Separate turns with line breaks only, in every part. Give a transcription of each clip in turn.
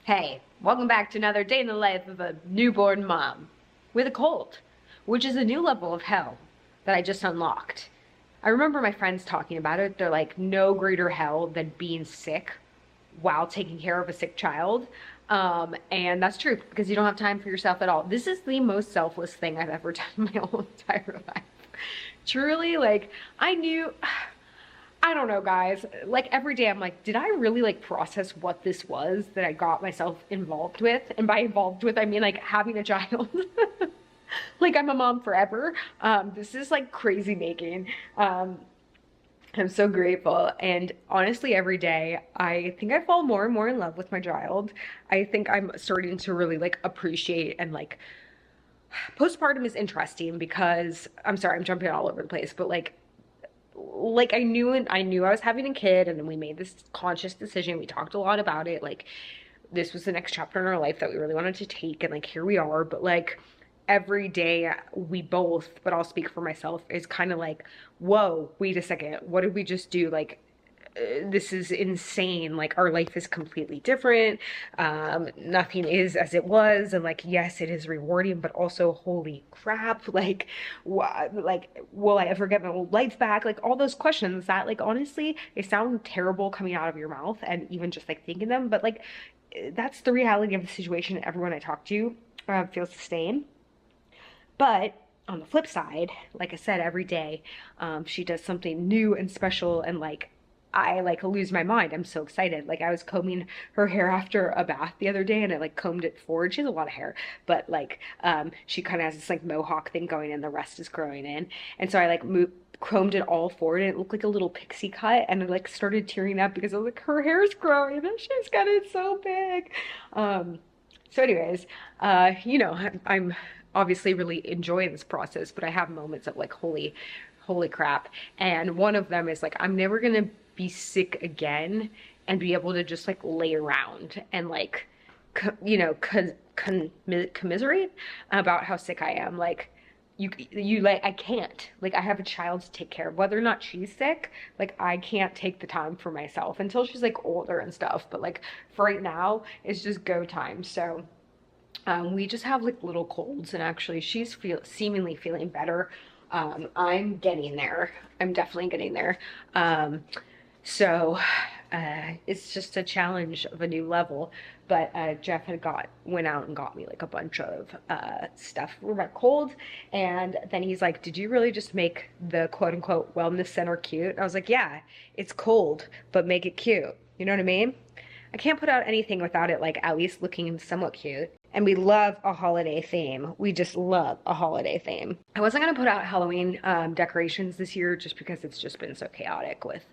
Hey, welcome back to another day in the life of a newborn mom with a cold, which is a new level of hell that I just unlocked. I remember my friends talking about it. They're like, no greater hell than being sick while taking care of a sick child. And that's true because you don't have time for yourself at all. This is the most selfless thing I've ever done in my whole entire life. Truly, like, I don't know, guys. Like every day I'm like, did I really like process what this was that I got myself involved with? And by involved with, I mean like having a child. Like I'm a mom forever. This is like crazy making. I'm so grateful. And honestly, every day, I think I fall more and more in love with my child. I think I'm starting to really like appreciate and like postpartum is interesting because I'm sorry, I'm jumping all over the place, but like I knew I was having a kid, and then we made this conscious decision. We talked a lot about it. Like this was the next chapter in our life that we really wanted to take, and like here we are. But like every day we both, but I'll speak for myself, is kind of like, whoa, wait a second, what did we just do? Like this is insane. Like our life is completely different. Nothing is as it was, and like yes, it is rewarding, but also holy crap, like will I ever get my old life back? Like all those questions that like honestly they sound terrible coming out of your mouth and even just like thinking them, but like that's the reality of the situation. Everyone I talk to feels the same. But on the flip side, like I said, every day she does something new and special, and like I like lose my mind. I'm so excited. Like I was combing her hair after a bath the other day, and I like combed it forward. She has a lot of hair, but like she kind of has this like mohawk thing going and the rest is growing in. And so I like combed it all forward, and it looked like a little pixie cut, and I like started tearing up because I was like, her hair's growing and she's got it so big. So anyways, I'm obviously really enjoying this process, but I have moments of like, holy crap. And one of them is like, I'm never gonna be sick again and be able to just like lay around and like, commiserate about how sick I am. Like you like, I can't, like I have a child to take care of, whether or not she's sick. Like I can't take the time for myself until she's like older and stuff. But like for right now, it's just go time. So we just have like little colds, and actually she's seemingly feeling better. I'm getting there. I'm definitely getting there. So it's just a challenge of a new level. But Jeff went out and got me like a bunch of stuff for my cold, and then he's like, did you really just make the quote unquote wellness center cute? I was like, yeah, it's cold, but make it cute. You know what I mean? I can't put out anything without it like at least looking somewhat cute. And we love a holiday theme. We just love a holiday theme. I wasn't gonna put out Halloween decorations this year just because it's just been so chaotic with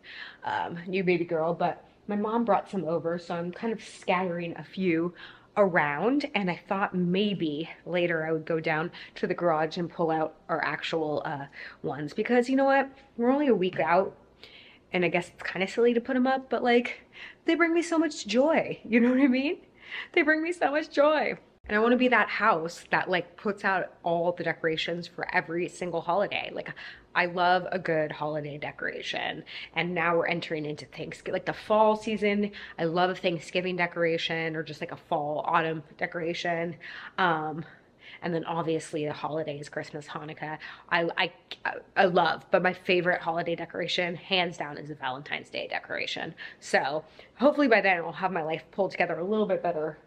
new baby girl, but my mom brought some over, so I'm kind of scattering a few around, and I thought maybe later I would go down to the garage and pull out our actual ones, because you know what? We're only a week out, and I guess it's kind of silly to put them up, but like they bring me so much joy. You know what I mean? They bring me so much joy. And I want to be that house that like puts out all the decorations for every single holiday. Like I love a good holiday decoration. And now we're entering into Thanksgiving, like the fall season. I love a Thanksgiving decoration, or just like a fall autumn decoration. And then obviously the holidays, Christmas, Hanukkah, I love, but my favorite holiday decoration, hands down, is a Valentine's Day decoration. So hopefully by then I'll have my life pulled together a little bit better.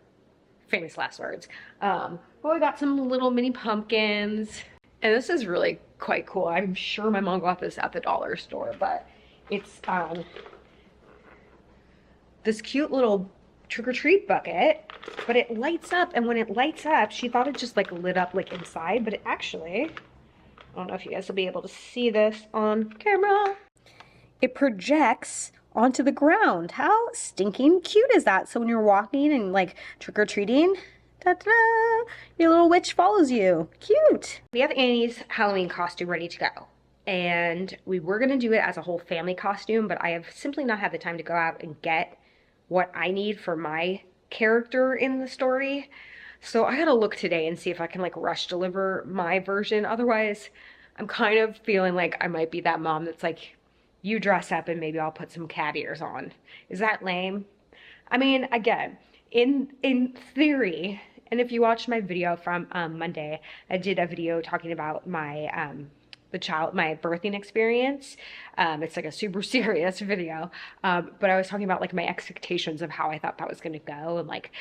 Famous last words. But we got some little mini pumpkins, and this is really quite cool. I'm sure my mom got this at the dollar store, but it's this cute little trick-or-treat bucket, but it lights up, and when it lights up, she thought it just like lit up like inside, but it actually, I don't know if you guys will be able to see this on camera, it projects onto the ground. How stinking cute is that? So when you're walking and like trick-or-treating, ta-da, your little witch follows you. Cute. We have Annie's Halloween costume ready to go, and we were gonna do it as a whole family costume, but I have simply not had the time to go out and get what I need for my character in the story. So I gotta look today and see if I can like rush deliver my version. Otherwise, I'm kind of feeling like I might be that mom that's like, you dress up and maybe I'll put some cat ears on. Is that lame? I mean, again, in theory, and if you watched my video from Monday, I did a video talking about my my birthing experience. It's like a super serious video, but I was talking about like my expectations of how I thought that was going to go, and like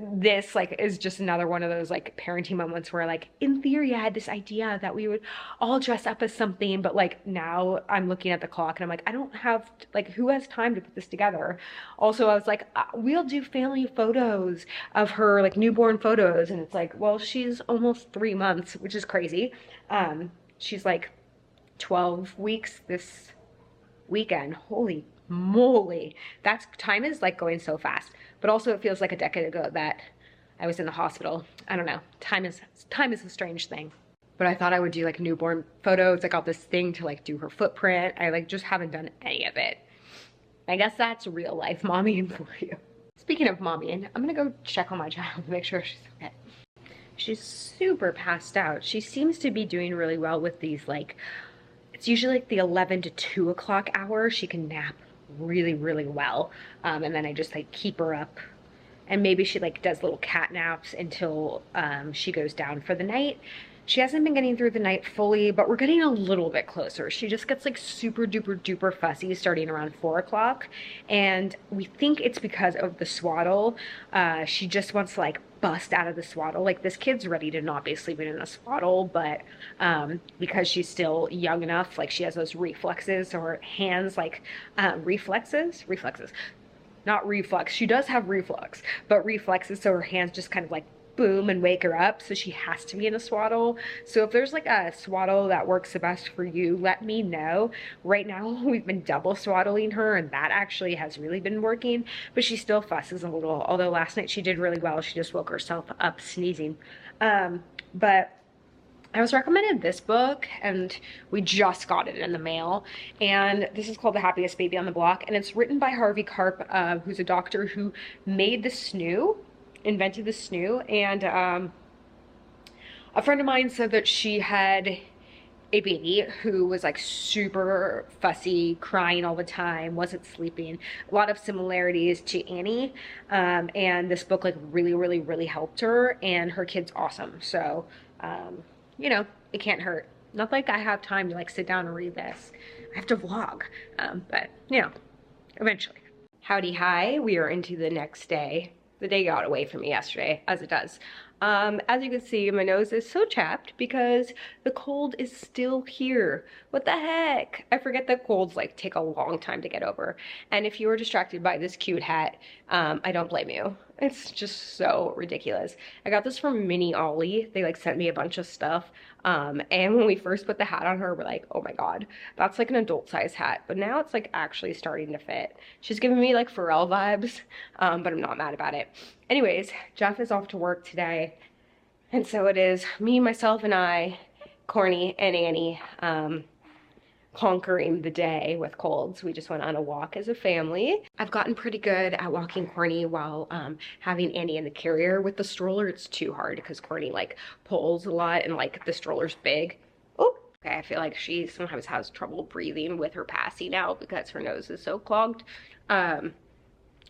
this like is just another one of those like parenting moments where like in theory I had this idea that we would all dress up as something, but like now I'm looking at the clock and I'm like, I don't have, like, who has time to put this together? Also, I was like, we'll do family photos of her, like newborn photos, and it's like, well, she's almost 3 months, which is crazy. She's like 12 weeks this weekend. Holy moly. That's, time is like going so fast. But also it feels like a decade ago that I was in the hospital. I don't know. Time is a strange thing. But I thought I would do like newborn photos. I got this thing to like do her footprint. I like just haven't done any of it. I guess that's real life mommying for you. Speaking of mommying, I'm gonna go check on my child to make sure she's okay. She's super passed out. She seems to be doing really well with these, like, it's usually like the 11 to 2 o'clock hour. She can nap really, really well. And then I just like keep her up, and maybe she like does little cat naps until she goes down for the night. She hasn't been getting through the night fully, but we're getting a little bit closer. She just gets like super duper duper fussy starting around 4 o'clock. And we think it's because of the swaddle. She just wants to like bust out of the swaddle. Like, this kid's ready to not be sleeping in a swaddle, but because she's still young enough, like she has those reflexes, so her hands like reflexes, not reflux. She does have reflux, but reflexes, so her hands just kind of like boom and wake her up, so she has to be in a swaddle. So if there's like a swaddle that works the best for you, let me know. Right now we've been double swaddling her, and that actually has really been working, but she still fusses a little, although last night she did really well. She just woke herself up sneezing. But I was recommended this book, and we just got it in the mail, and this is called The Happiest Baby on the Block, and it's written by Harvey Karp, who's a doctor who made the snoo, invented the snoo. And a friend of mine said that she had a baby who was like super fussy, crying all the time, wasn't sleeping, a lot of similarities to Annie, and this book like really helped her, and her kid's awesome. So you know, it can't hurt. Not like I have time to like sit down and read this. I have to vlog, but you know, eventually. Howdy hi, we are into the next day. The day got away from me yesterday, as it does. As you can see, my nose is so chapped because the cold is still here. What the heck? I forget that colds like take a long time to get over. And if you were distracted by this cute hat, I don't blame you. It's just so ridiculous. I got this from Mini Ollie. They like sent me a bunch of stuff. And when we first put the hat on her, we're like, oh my God, that's like an adult size hat. But now it's like actually starting to fit. She's giving me like Pharrell vibes, but I'm not mad about it. Anyways, Jeff is off to work today. And so it is me, myself, and I, Corny, and Annie, conquering the day with colds. We just went on a walk as a family. I've gotten pretty good at walking Corny while having Annie in the carrier. With the stroller, it's too hard because Corny like pulls a lot, and like the stroller's big. Oh, okay, I feel like she sometimes has trouble breathing with her passy now because her nose is so clogged.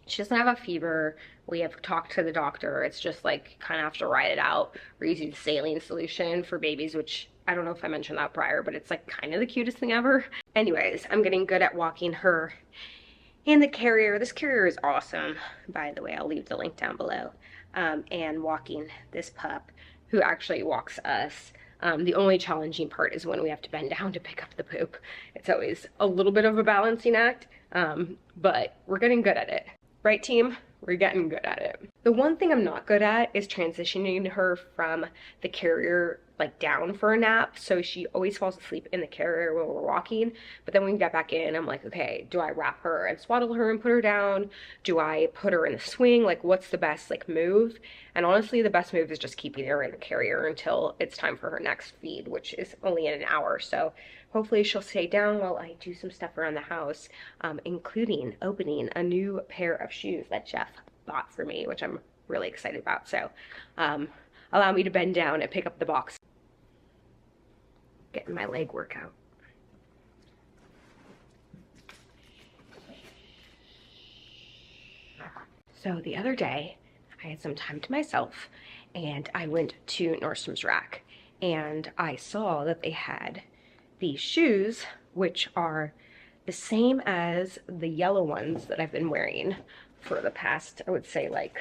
She doesn't have a fever. We have talked to the doctor. It's just like kind of have to ride it out. We're using saline solution for babies, which I don't know if I mentioned that prior, but it's like kind of the cutest thing ever. Anyways, I'm getting good at walking her in the carrier. This carrier is awesome, by the way. I'll leave the link down below. And walking this pup, who actually walks us. The only challenging part is when we have to bend down to pick up the poop. It's always a little bit of a balancing act, but we're getting good at it. Right, team? We're getting good at it. The one thing I'm not good at is transitioning her from the carrier like down for a nap. So she always falls asleep in the carrier when we're walking. But then when we get back in, I'm like, okay, do I wrap her and swaddle her and put her down? Do I put her in a swing? Like, what's the best like move? And honestly, the best move is just keeping her in the carrier until it's time for her next feed, which is only in an hour. So hopefully she'll stay down while I do some stuff around the house, including opening a new pair of shoes that Jeff bought for me, which I'm really excited about. So allow me to bend down and pick up the box. Getting my leg workout. So the other day, I had some time to myself and I went to Nordstrom's rack and I saw that they had these shoes, which are the same as the yellow ones that I've been wearing for the past, I would say, like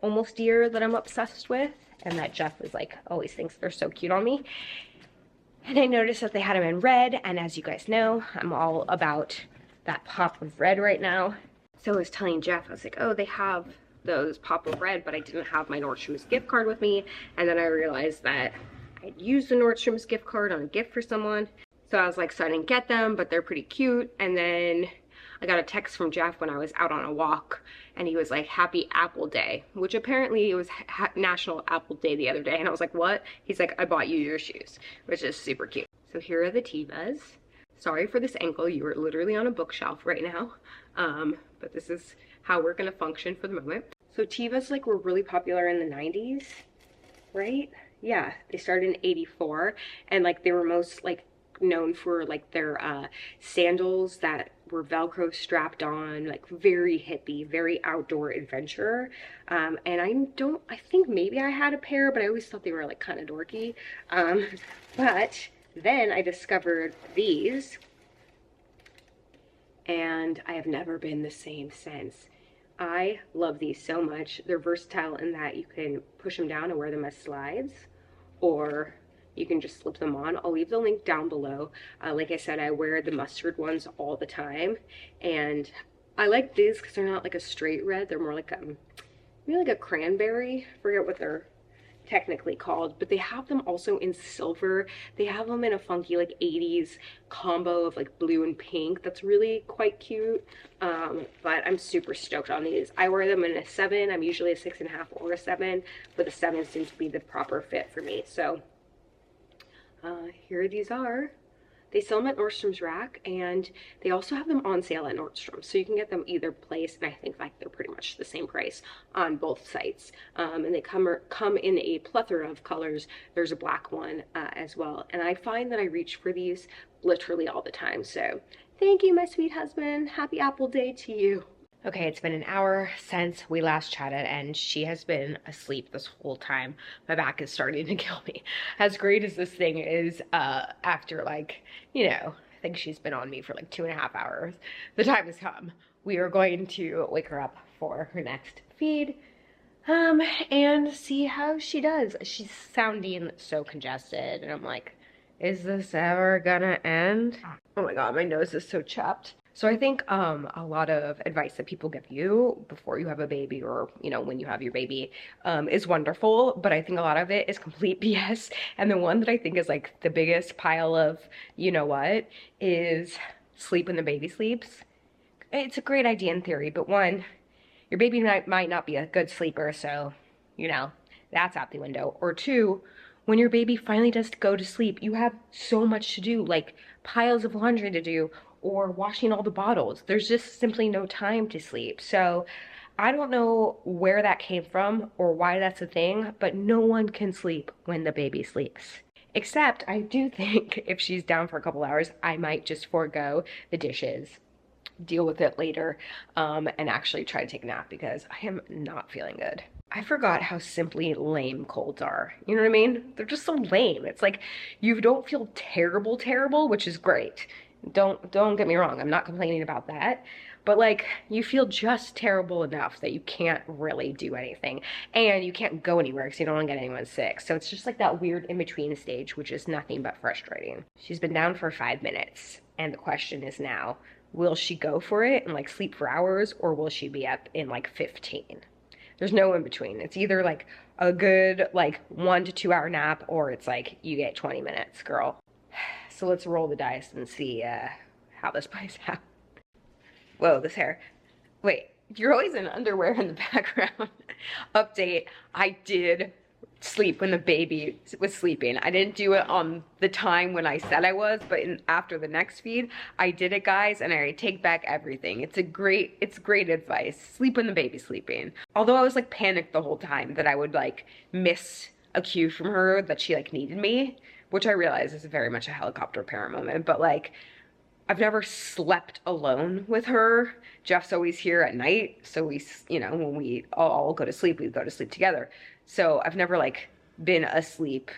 almost year, that I'm obsessed with, and that Jeff is like always thinks they're so cute on me. And I noticed that they had them in red, and as you guys know, I'm all about that pop of red right now. So I was telling Jeff, I was like, oh, they have those pop of red, but I didn't have my Nordstrom's gift card with me. And then I realized that I'd used the Nordstrom's gift card on a gift for someone. So I was like, so I didn't get them, but they're pretty cute. And then I got a text from Jeff when I was out on a walk, and he was like, Happy Apple Day, which apparently it was National Apple Day the other day. And I was like, what? He's like, I bought you your shoes, which is super cute. So here are the Tevas. Sorry for this ankle. You are literally on a bookshelf right now. But this is how we're gonna function for the moment. So Tevas like were really popular in the 90s, right? Yeah, they started in 84, and like they were most like known for like their sandals that were Velcro strapped on, like very hippie, very outdoor adventure. And I think maybe I had a pair, but I always thought they were like kind of dorky. But then I discovered these, and I have never been the same since. I love these so much. They're versatile in that you can push them down and wear them as slides, or you can just slip them on. I'll leave the link down below. Like I said, I wear the mustard ones all the time, and I like these because they're not like a straight red. They're more like maybe like a cranberry. I forget what they're technically called, but they have them also in silver. They have them in a funky like 80s combo of like blue and pink that's really quite cute. But I'm super stoked on these. I wear them in a 7. I'm usually a 6.5 or a 7, but the 7 seems to be the proper fit for me. So here these are. They sell them at Nordstrom's rack, and they also have them on sale at Nordstrom. So you can get them either place, and I think like they're pretty much the same price on both sites. And they come in a plethora of colors. There's a black one as well. And I find that I reach for these literally all the time. So thank you, my sweet husband. Happy Apple Day to you. Okay, it's been an hour since we last chatted, and she has been asleep this whole time. My back is starting to kill me. As great as this thing is, after like, you know, I think she's been on me for like 2.5 hours, the time has come. We are going to wake her up for her next feed, and see how she does. She's sounding so congested, and I'm like, is this ever gonna end? Oh my god, my nose is so chapped. So I think a lot of advice that people give you before you have a baby, or, you know, when you have your baby, is wonderful, but I think a lot of it is complete BS. And the one that I think is like the biggest pile of, you know what, is sleep when the baby sleeps. It's a great idea in theory, but one, your baby might not be a good sleeper, so, you know, that's out the window. Or two, when your baby finally does go to sleep, you have so much to do, like piles of laundry to do, or washing all the bottles. There's just simply no time to sleep. So I don't know where that came from or why that's a thing, but no one can sleep when the baby sleeps. Except I do think if she's down for a couple hours, I might just forego the dishes, deal with it later, and actually try to take a nap, because I am not feeling good. I forgot how simply lame colds are. You know what I mean? They're just so lame. It's like you don't feel terrible, which is great. Don't get me wrong, I'm not complaining about that, but like you feel just terrible enough that you can't really do anything, and you can't go anywhere because you don't want to get anyone sick. So it's just like that weird in-between stage, which is nothing but frustrating. She's been down for 5 minutes, and the question is now, will she go for it and like sleep for hours, or will she be up in like 15? There's no in between. It's either like a good like 1 to 2 hour nap, or it's like you get 20 minutes, girl. So let's roll the dice and see how this plays out. Whoa, this hair. Wait, you're always in underwear in the background. Update, I did sleep when the baby was sleeping. I didn't do it on the time when I said I was, but after the next feed, I did it, guys, and I take back everything. It's great advice. Sleep when the baby's sleeping. Although I was like panicked the whole time that I would like miss a cue from her that she like needed me, which I realize is very much a helicopter parent moment, but like I've never slept alone with her. Jeff's always here at night, so we, you know, when we all go to sleep, we go to sleep together. So I've never like been asleep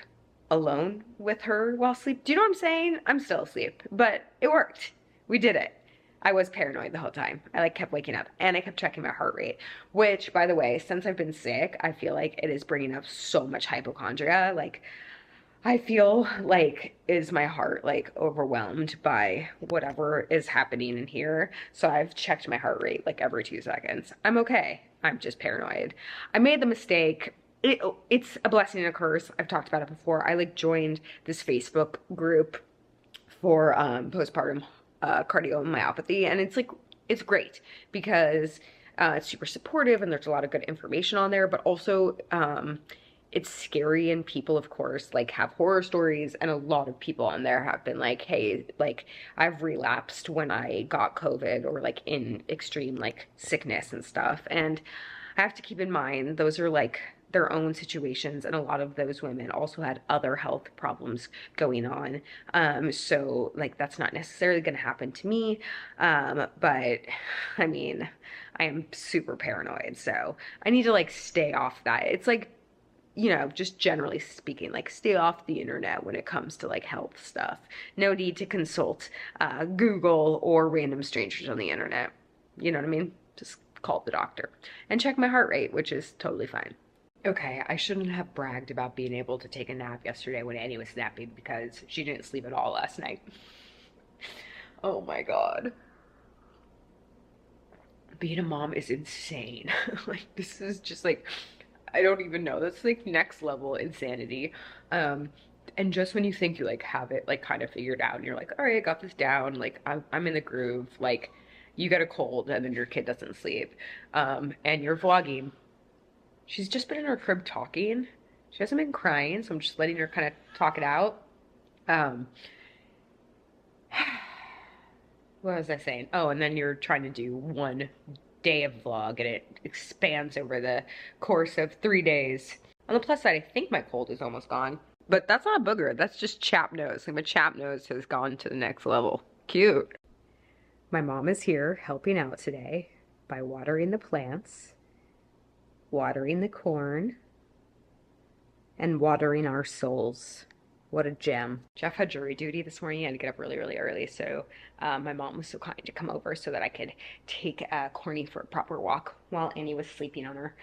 alone with her while sleep. Do you know what I'm saying? I'm still asleep, but it worked. We did it. I was paranoid the whole time. I like kept waking up and I kept checking my heart rate, which by the way, since I've been sick, I feel like it is bringing up so much hypochondria. Like I feel like, is my heart like overwhelmed by whatever is happening in here? So I've checked my heart rate like every 2 seconds. I'm okay. I'm just paranoid. I made the mistake. It's a blessing and a curse. I've talked about it before. I like joined this Facebook group for postpartum cardiomyopathy, and it's like, it's great because it's super supportive and there's a lot of good information on there, but also it's scary, and people of course like have horror stories, and a lot of people on there have been like, hey, like I've relapsed when I got COVID, or like in extreme like sickness and stuff. And I have to keep in mind those are like their own situations, and a lot of those women also had other health problems going on. So like that's not necessarily going to happen to me, but I mean, I am super paranoid, so I need to like stay off that. It's like, you know, just generally speaking, like stay off the internet when it comes to like health stuff. No need to consult Google or random strangers on the internet. You know what I mean? Just call the doctor and check my heart rate, which is totally fine. Okay, I shouldn't have bragged about being able to take a nap yesterday when Annie was napping, because she didn't sleep at all last night. Oh my God. Being a mom is insane. Like, this is just like, I don't even know. That's like next level insanity. And just when you think you like have it like kind of figured out and you're like, all right, I got this down, like I'm in the groove, like you get a cold and then your kid doesn't sleep, and you're vlogging. She's just been in her crib talking. She hasn't been crying, so I'm just letting her kind of talk it out. What was I saying? Oh, and then you're trying to do one day of vlog and it expands over the course of 3 days. On the plus side, I think my cold is almost gone. But that's not a booger, that's just chapped nose. Like my chapped nose has gone to the next level. Cute. My mom is here helping out today by watering the plants, watering the corn, and watering our souls. What a gem. Jeff had jury duty this morning. I had to get up really, really early. So my mom was so kind to come over so that I could take Corny for a proper walk while Annie was sleeping on her.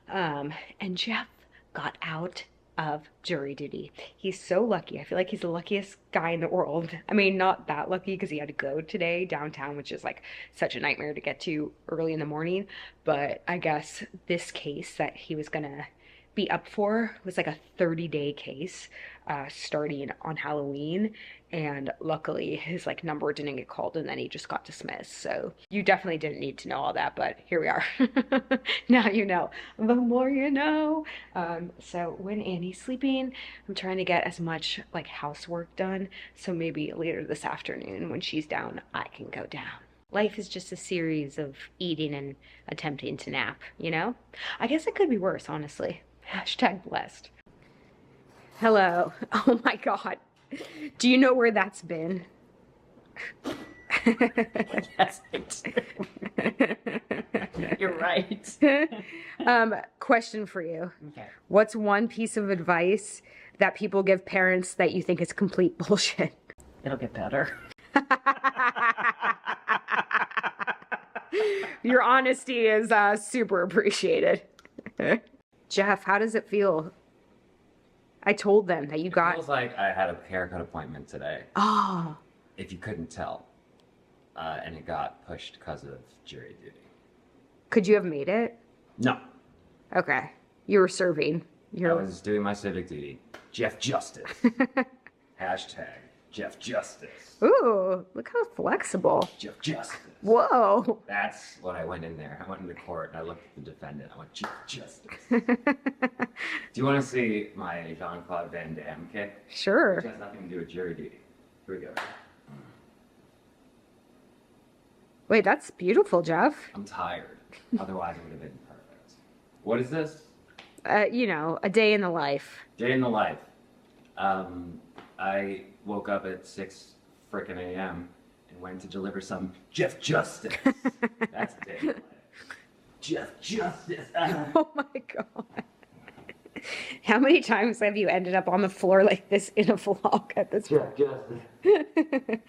And Jeff got out of jury duty. He's so lucky. I feel like he's the luckiest guy in the world. I mean, not that lucky because he had to go today downtown, which is like such a nightmare to get to early in the morning. But I guess this case that he was gonna be up for was like a 30-day case starting on Halloween, and luckily his like number didn't get called and then he just got dismissed. So you definitely didn't need to know all that, but here we are. Now you know. The more you know. So when Annie's sleeping, I'm trying to get as much like housework done, so maybe later this afternoon when she's down I can go down. Life is just a series of eating and attempting to nap, you know? I guess it could be worse, honestly. Hashtag blessed. Hello. Oh my God. Do you know where that's been?
Yes, I do. You're right.
Question for you.
Okay.
What's one piece of advice that people give parents that you think is complete bullshit?
It'll get better.
Your honesty is super appreciated. Jeff, how does it feel? I told them that you got...
It feels like I had a haircut appointment today.
Oh.
If you couldn't tell. And it got pushed because of jury duty.
Could you have made it?
No.
Okay. You were serving.
I was doing my civic duty. Jeff Justice. Hashtag Jeff Justice.
Ooh, look how flexible.
Jeff Justice.
Whoa.
That's what I went in there. I went into court and I looked at the defendant. I went, Jeff Justice. Do you want to see my Jean-Claude Van Damme kick?
Sure.
Which has nothing to do with jury duty. Here we go.
Wait, that's beautiful, Jeff.
I'm tired. Otherwise, it would have been perfect. What is this?
You know, a day in the life.
Day in the life. I woke up at 6 frickin' a.m. and went to deliver some Jeff Justice. That's a day in the life. Jeff Justice.
Oh my god. How many times have you ended up on the floor like this in a vlog at this point?
Jeff Justice.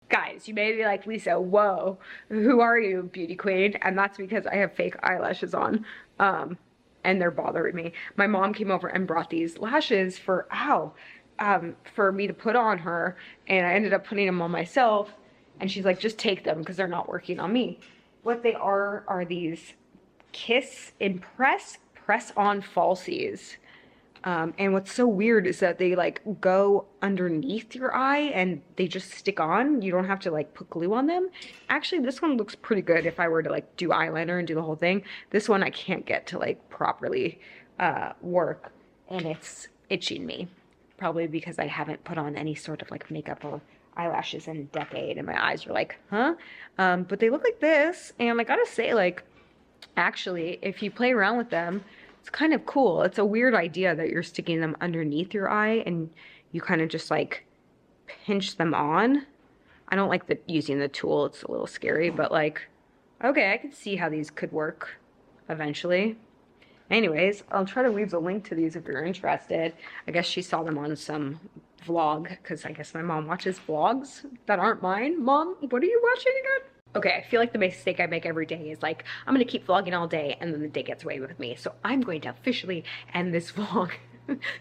Guys, you may be like, Lisa, whoa, who are you, beauty queen? And that's because I have fake eyelashes on, and they're bothering me. My mom came over and brought these lashes for me to put on her, and I ended up putting them on myself, and she's like, just take them because they're not working on me. What they are these Kiss Impress press-on falsies. And what's so weird is that they like go underneath your eye and they just stick on. You don't have to like put glue on them. Actually, this one looks pretty good if I were to like do eyeliner and do the whole thing. This one I can't get to like properly work, and it's itching me. Probably because I haven't put on any sort of like makeup or eyelashes in a decade, and my eyes are like, huh? But they look like this, and I gotta say, like, actually, if you play around with them, it's kind of cool. It's a weird idea that you're sticking them underneath your eye and you kind of just like pinch them on. I don't like using the tool. It's a little scary, but like, okay, I can see how these could work eventually. Anyways, I'll try to leave the link to these if you're interested. I guess she saw them on some vlog, because I guess my mom watches vlogs that aren't mine. Mom, what are you watching again? Okay, I feel like the mistake I make every day is like, I'm gonna keep vlogging all day and then the day gets away with me. So I'm going to officially end this vlog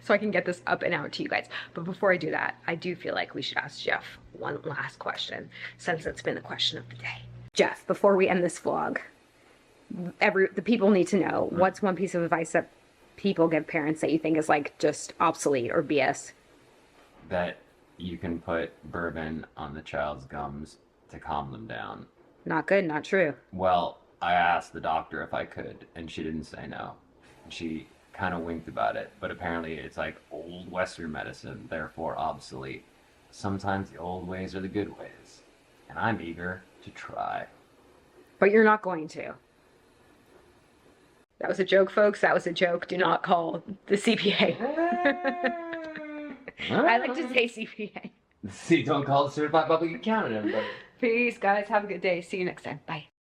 so I can get this up and out to you guys. But before I do that, I do feel like we should ask Jeff one last question, since it's been the question of the day. Jeff, before we end this vlog, the people need to know, what's one piece of advice that people give parents that you think is like just obsolete or BS?
That you can put bourbon on the child's gums to calm them down.
Not good, not true.
Well, I asked the doctor if I could, and she didn't say no. She kind of winked about it, but apparently it's like old Western medicine, therefore obsolete. Sometimes the old ways are the good ways, and I'm eager to try.
But you're not going to. That was a joke, folks. That was a joke. Do not call the CPA. I like to say CPA.
See, don't call it certified public accountant, everybody.
Peace, guys. Have a good day. See you next time. Bye.